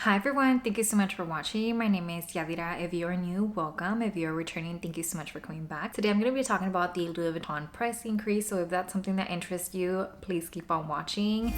Hi everyone, thank you so much for watching. My name is Yadira. If you're new, welcome. If you're returning, thank you so much for coming back. Today I'm going to be talking about the Louis Vuitton price increase. So if that's something that interests you, please keep on watching.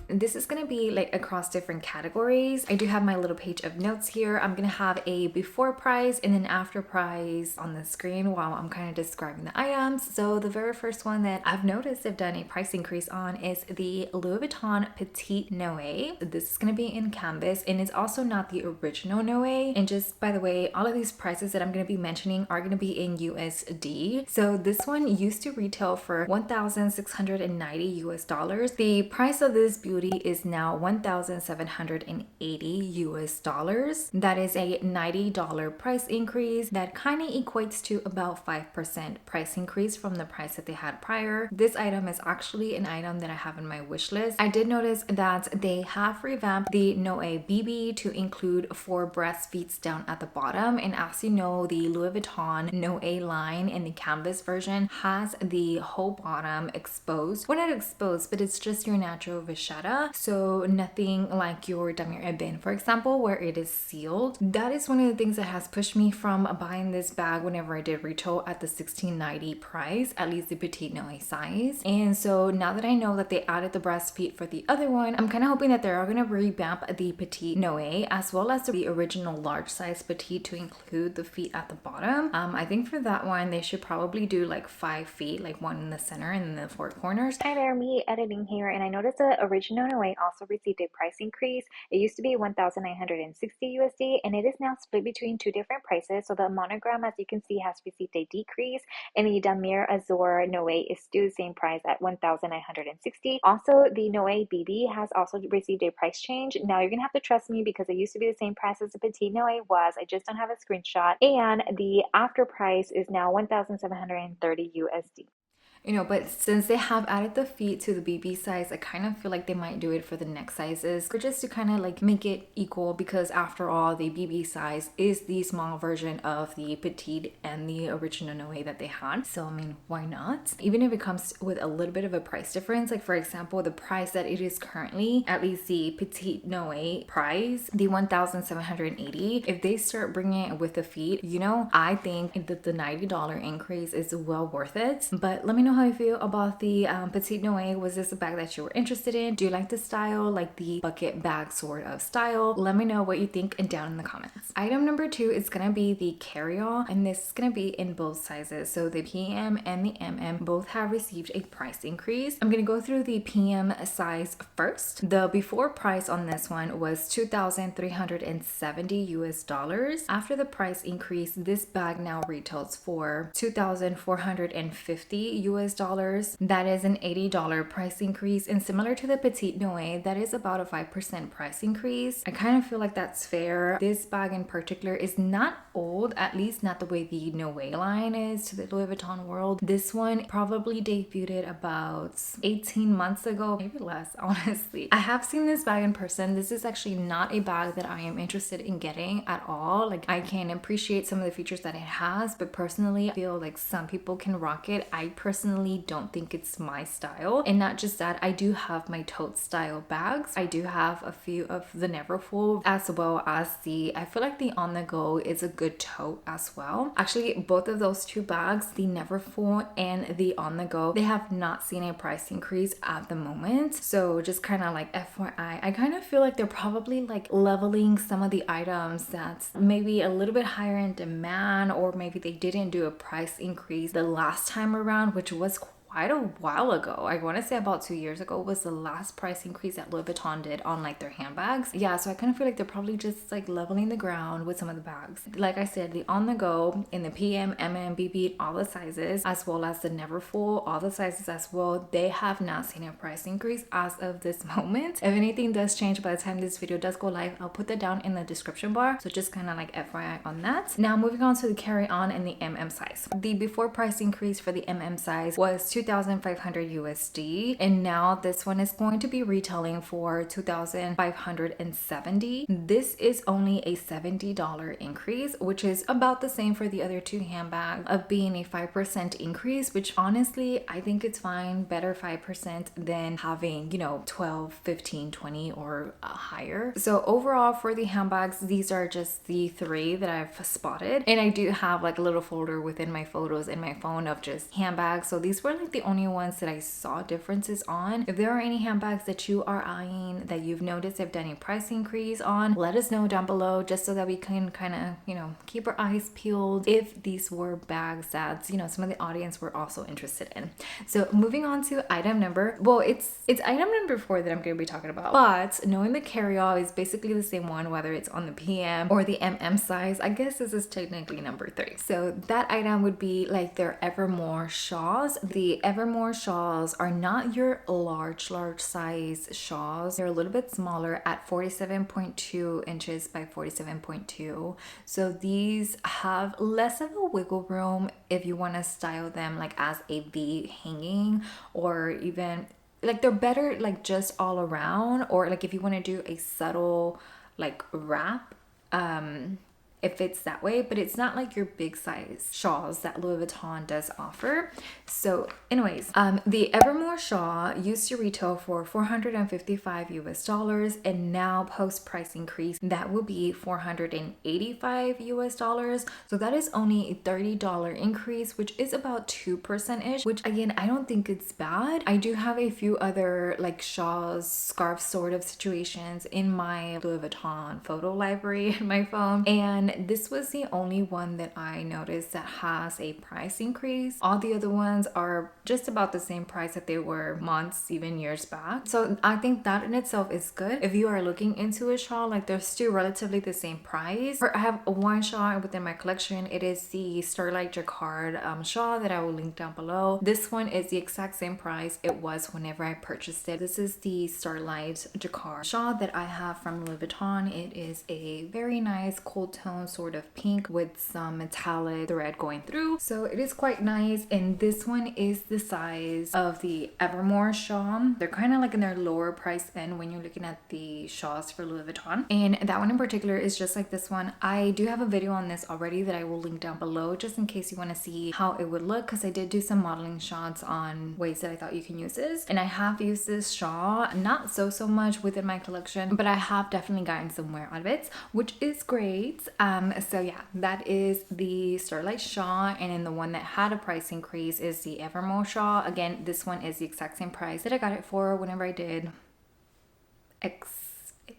This is going to be like across different categories. I do have my little page of notes here. I'm going to have a before price and an after price on the screen while I'm kind of describing the items. So the very first one that I've noticed they've done a price increase on is the Louis Vuitton Petite Noé. This is going to be in canvas and it's also not the original Noé. And just by the way, all of these prices that I'm going to be mentioning are going to be in USD. So this one used to retail for 1,690 US dollars. The price of this beauty is now 1,780 US dollars. That is a $90 price increase. That kind of equates to about 5% price increase from the price that they had prior. This item is actually an item that I have in my wish list. I did notice that they have revamped the Noé BB to include 4 breast feet down at the bottom. And as you know, the Louis Vuitton Noé line in the canvas version has the whole bottom exposed. Well, not exposed, but it's just your natural vachetta. So nothing like your Damier Ebene, for example, where it is sealed. That is one of the things that has pushed me from buying this bag whenever I did retail at the $16.90 price, at least the Petite Noé size. And so now that I know that they added the breast feet for the other one, I'm kind of hoping that they are going to revamp the Petite Noé as well as the original large size Petite to include the feet at the bottom. I think for that one, they should probably do like 5 feet, like one in the center and in the 4 corners. Hi there, me editing here, and I noticed the original Noé also received a price increase. It used to be 1,960 USD, and it is now split between 2 different prices. So the monogram, as you can see, has received a decrease, and the Damier Azur Noé is still the same price at 1,960. Also, the Noé BB has also received a price change. Now you're gonna have to trust me because it used to be the same price as the Petite Noé was. I just don't have a screenshot, and the after price is now 1,730 USD. But since they have added the feet to the BB size, I kind of feel like they might do it for the next sizes or just to kind of like make it equal, because after all, the BB size is the small version of the Petite and the original Noé that they had. So I mean, why not? Even if it comes with a little bit of a price difference, like for example, the price that it is currently, at least the Petite Noé price, the 1,780, if they start bringing it with the feet, I think that the $90 increase is well worth it. But let me know how you feel about the Petite Noé. Was this a bag that you were interested in? Do you like the style, like the bucket bag sort of style? Let me know what you think down in the comments. Item number 2 is gonna be the Carryall, and this is gonna be in both sizes. So the PM and the MM both have received a price increase. I'm gonna go through the PM size first. The before price on this one was 2,370 US dollars. After the price increase, this bag now retails for 2,450 US dollars. That is an $80 price increase, and similar to the Petite Noé, that is about a 5% price increase. I kind of feel like that's fair. This bag in particular is not old, at least not the way the Noé line is to the Louis Vuitton world. This one probably debuted about 18 months ago, maybe less, honestly. I have seen this bag in person. This is actually not a bag that I am interested in getting at all. Like, I can appreciate some of the features that it has, but personally I feel like some people can rock it. I personally don't think it's my style. And not just that, I do have my tote style bags. I do have a few of the Neverfull, as well as I feel like the Onthego is a good tote as well. Actually, both of those 2 bags, the Neverfull and the Onthego, they have not seen a price increase at the moment. So just kind of like FYI, I kind of feel like they're probably like leveling some of the items that's maybe a little bit higher in demand, or maybe they didn't do a price increase the last time around, which was quite a while ago. I want to say about 2 years ago was the last price increase that Louis Vuitton did on like their handbags. Yeah, so I kind of feel like they're probably just like leveling the ground with some of the bags. Like I said, the On The Go in the PM, MM, BB, all the sizes, as well as the Neverfull, all the sizes as well, they have not seen a price increase as of this moment. If anything does change by the time this video does go live, I'll put that down in the description bar. So just kind of like FYI on that. Now moving on to the Carryall and the MM size. The before price increase for the MM size was 2,000 2,500 USD, and now this one is going to be retailing for 2,570. This is only a $70 increase, which is about the same for the other two handbags of being a 5% increase, which honestly I think it's fine. Better 5% than having, you know, 12, 15, 20 or higher. So overall for the handbags, these are just the three that I've spotted, and I do have like a little folder within my photos in my phone of just handbags. So these were like the only ones that I saw differences on. If there are any handbags that you are eyeing that you've noticed have done a price increase on, let us know down below, just so that we can kind of, you know, keep our eyes peeled if these were bags that, you know, some of the audience were also interested in. So moving on to item number, well, it's item number 4 that I'm going to be talking about, but knowing the carryall is basically the same one, whether it's on the PM or the MM size, I guess this is technically number 3. So that item would be like their Evermore shawls. The Evermore shawls are not your large size shawls. They're a little bit smaller at 47.2 inches by 47.2. So these have less of a wiggle room if you want to style them like as a V hanging, or even like they're better like just all around, or like if you want to do a subtle like wrap, it fits that way, but it's not like your big size shawls that Louis Vuitton does offer. So anyways, the Evermore shawl used to retail for 455 US dollars, and now post price increase that will be 485 US dollars. So that is only a $30 increase, which is about 2% ish, which again I don't think it's bad. I do have a few other like shawls, scarf sort of situations in my Louis Vuitton photo library in my phone, and this was the only one that I noticed that has a price increase. All the other ones are just about the same price that they were months, even years back. So I think that in itself is good. If you are looking into a shawl, like they're still relatively the same price. I have one shawl within my collection. It is the Starlight Jacquard shawl that I will link down below. This one is the exact same price it was whenever I purchased it. This is the Starlight Jacquard shawl that I have from Louis Vuitton. It is a very nice cool tone sort of pink with some metallic thread going through, so it is quite nice. And this one is the size of the Evermore shawl. They're kind of like in their lower price end when you're looking at the shawls for Louis Vuitton, and that one in particular is just like this one. I do have a video on this already that I will link down below just in case you want to see how it would look, because I did do some modeling shots on ways that I thought you can use this, and I have used this shawl not so much within my collection, but I have definitely gotten some wear out of it, which is great. So yeah, that is the Starlight shawl, and then the one that had a price increase is the Evermore shawl. Again, this one is the exact same price that I got it for whenever I did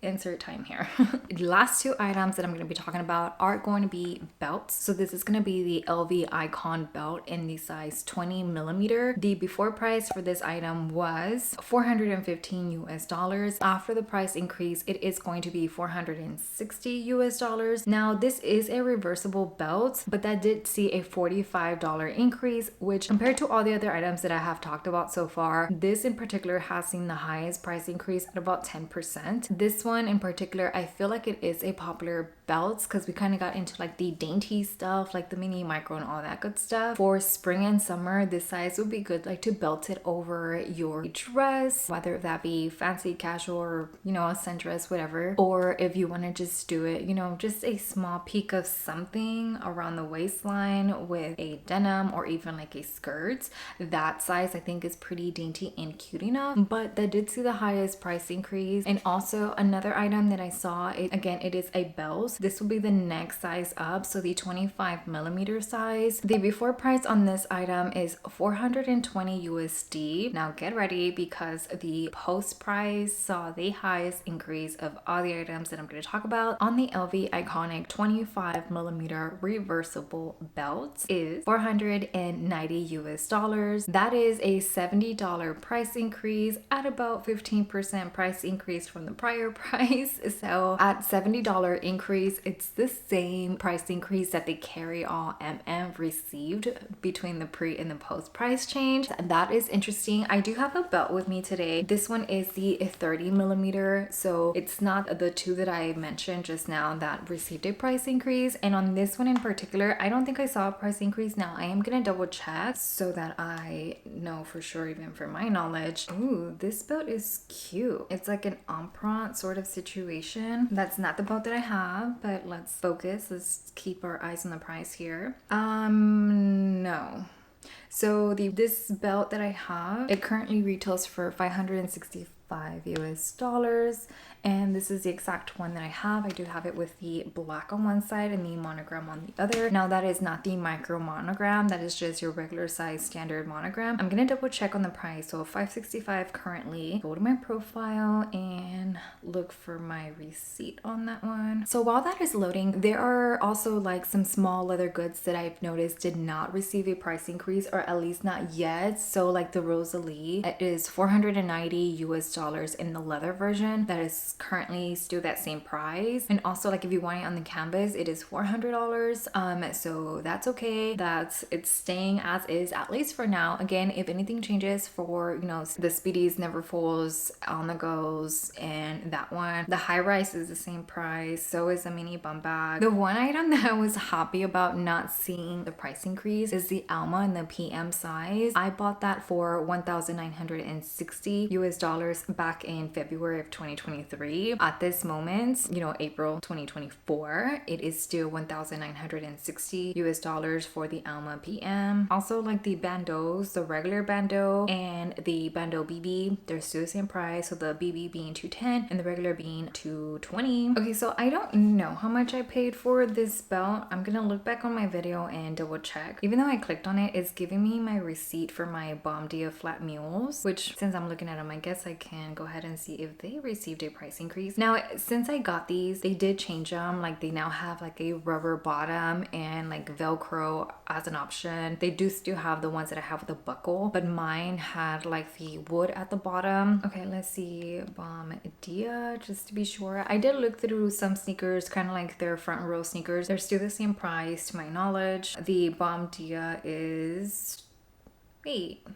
insert time here. The last two items that I'm going to be talking about are going to be belts. So this is going to be the LV Icon belt in the size 20 millimeter. The before price for this item was 415 US dollars. After the price increase, it is going to be 460 US dollars. Now this is a reversible belt, but that did see a $45 increase, which compared to all the other items that I have talked about so far, this in particular has seen the highest price increase at about 10%. This one in particular, I feel like it is a popular belt because we kind of got into like the dainty stuff, like the mini, micro, and all that good stuff. For spring and summer, this size would be good like to belt it over your dress, whether that be fancy casual or, you know, a sundress, whatever. Or if you want to just do it, you know, just a small peak of something around the waistline with a denim or even like a skirt. That size I think is pretty dainty and cute enough, but that did see the highest price increase. And also another item that I saw, again, it is a belt. This will be the next size up, so the 25 millimeter size. The before price on this item is 420 USD. Now get ready because the post price saw the highest increase of all the items that I'm going to talk about. On the LV Iconic 25 millimeter reversible belt is 490 US dollars. That is a $70 price increase at about 15% price increase from the prior price. So at $70 increase, it's the same price increase that the Carryall received between the pre and the post price change. That is interesting. I do have a belt with me today. This one is the 30 millimeter, so it's not the two that I mentioned just now that received a price increase. And on this one in particular, I don't think I saw a price increase. Now I am gonna double check so that I know for sure, even for my knowledge. Ooh, this belt is cute. It's like an empreinte sort of situation. That's not the belt that I have, but let's focus. Let's keep our eyes on the price here. No. So this belt that I have, it currently retails for $565 US, and this is the exact one that I have. I do have it with the black on one side and the monogram on the other. Now that is not the micro monogram, that is just your regular size standard monogram. I'm gonna double check on the price. So $565 currently. Go to my profile and look for my receipt on that one. So while that is loading, there are also like some small leather goods that I've noticed did not receive a price increase, or at least not yet. So like the Rosalie, it is $490 US in the leather version. That is currently still that same price. And also, like, if you want it on the canvas, it is $400. So that's okay. It's staying as is, at least for now. Again, if anything changes for, you know, the Speedies, Neverfulls, Onthegos, and that one, the high rise is the same price. So is the mini bum bag. The one item that I was happy about not seeing the price increase is the Alma in the PM size. I bought that for $1,960 US back in February of 2023. At this moment, you know, April 2024, it is still $1,960 US for the Alma PM. Also, like the bandeaus, the regular bandeau and the bandeau BB, they're still the same price. So the BB being $210 and the regular being $220. Okay, so I don't know how much I paid for this belt. I'm gonna look back on my video and double check. Even though I clicked on it, it's giving me my receipt for my Bomb Dia flat mules, which, since I'm looking at them, I guess I can go ahead and see if they received a price increase. Now, since I got these, they did change them. Like, they now have like a rubber bottom and like Velcro as an option. They do still have the ones that I have with a buckle, but mine had like the wood at the bottom. Okay, let's see. Bomb Dia, just to be sure. I did look through some sneakers, kind of like their front row sneakers. They're still the same price to my knowledge. The Bomb Dia is... Wait.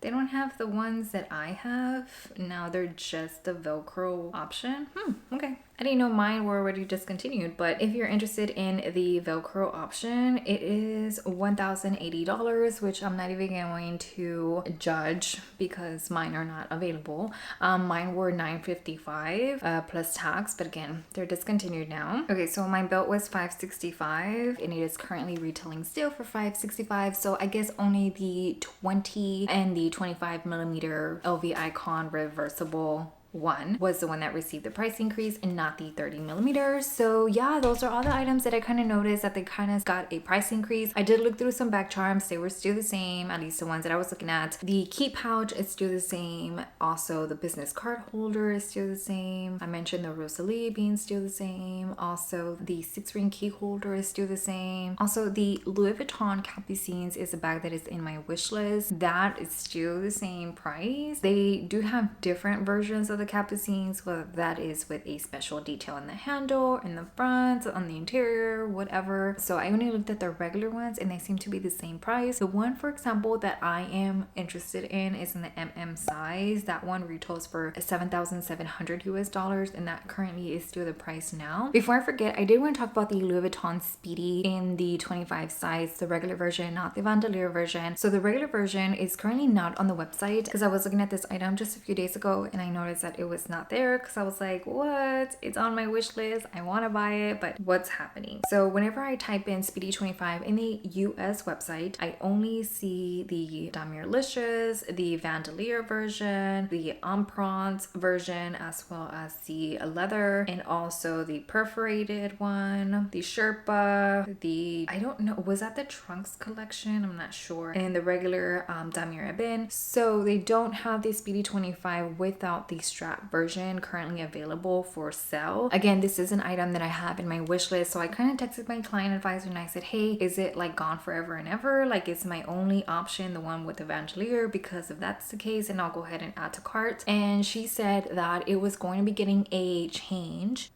They don't have the ones that I have. Now they're just the Velcro option. Okay. I didn't know mine were already discontinued, but if you're interested in the Velcro option, it is $1,080, which I'm not even going to judge because mine are not available. Mine were $955 plus tax, but again, they're discontinued now. Okay, so my belt was $565 and it is currently retailing still for $565. So I guess only the 20 and the 25 millimeter LV Icon reversible one was the one that received the price increase and not the 30 millimeters. So yeah, those are all the items that I kind of noticed that they kind of got a price increase. I did look through some back charms. They were still the same, at least the ones that I was looking at. The key pouch is still the same. Also, the business card holder is still the same. I mentioned the Rosalie being still the same. Also, the 6-ring key holder is still the same. Also, the Louis Vuitton Capucines is a bag that is in my wish list. That is still the same price. They do have different versions of the Capucines, whether that is with a special detail in the handle, in the front, on the interior, whatever. So I only looked at the regular ones and they seem to be the same price. The one, for example, that I am interested in is in the MM size. That one retails for $7,700 US, and that currently is still the price now. Before I forget, I did want to talk about the Louis Vuitton Speedy in the 25 size, the regular version, not the Vandelier version. So the regular version is currently not on the website because I was looking at this item just a few days ago and I noticed that it was not there because I was like, what? It's on my wish list. I want to buy it, but what's happening? So whenever I type in Speedy 25 in the US website, I only see the Damirlicious, the Vandelier version, the Empreinte version, as well as the leather, and also the perforated one, the Sherpa, the, I don't know, was that the Trunks collection? I'm not sure. And the regular Damir Ebin. So they don't have the Speedy 25 without the non-strap version currently available for sale. Again, this is an item that I have in my wish list, so I kind of texted my client advisor and I said, hey, is it like gone forever and ever? Like, it's my only option, the one with the bandolier, because if that's the case, and I'll go ahead and add to cart. And she said that it was going to be getting a change.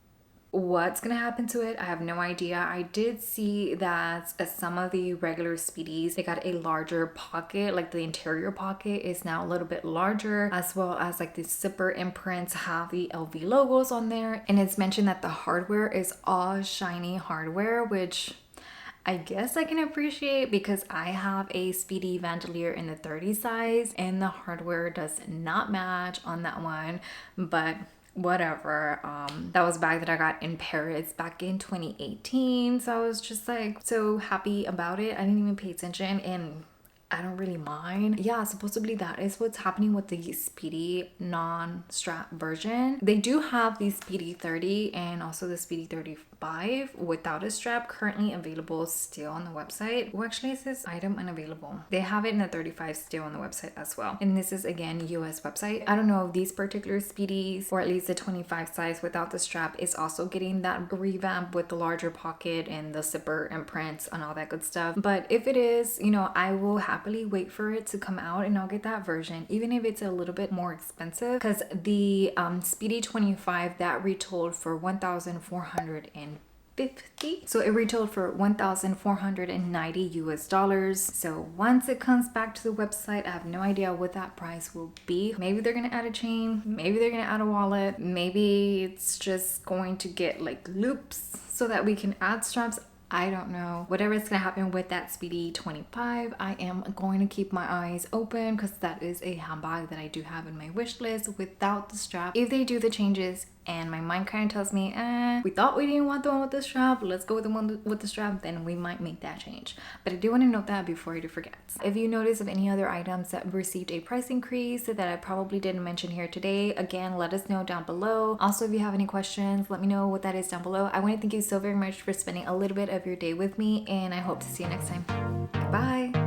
What's gonna happen to it, I have no idea. I did see that some of the regular Speedies, they got a larger pocket, like the interior pocket is now a little bit larger, as well as like the zipper imprints have the LV logos on there. And it's mentioned that the hardware is all shiny hardware, which I guess I can appreciate because I have a Speedy bandolier in the 30 size and the hardware does not match on that one, but whatever. That was a bag that I got in Paris back in 2018, so I was just like so happy about it. I didn't even pay attention and I don't really mind. Yeah, supposedly that is what's happening with the Speedy non-strap version. They do have the Speedy 30 and also the Speedy 35 without a strap currently available still on the website. Well, actually it says item unavailable. They have it in the 35 still on the website as well. And this is again US website. I don't know if these particular Speedies, or at least the 25 size without the strap, is also getting that revamp with the larger pocket and the zipper imprints and all that good stuff. But if it is, you know, I will happily wait for it to come out and I'll get that version, even if it's a little bit more expensive, because the Speedy 25 that retailed for $1,450. So it retailed for $1,490 US dollars. So once it comes back to the website, I have no idea what that price will be. Maybe they're gonna add a chain, maybe they're gonna add a wallet, maybe it's just going to get like loops so that we can add straps. I don't know. Whatever is gonna happen with that Speedy 25, I am going to keep my eyes open because that is a handbag that I do have in my wish list without the strap. If they do the changes and my mind kind of tells me, we thought we didn't want the one with the strap, let's go with the one with the strap, then we might make that change. But I do want to note that before I do forget. If you notice of any other items that received a price increase that I probably didn't mention here today, again, let us know down below. Also, if you have any questions, let me know what that is down below. I want to thank you so very much for spending a little bit of your day with me, and I hope to see you next time. Bye.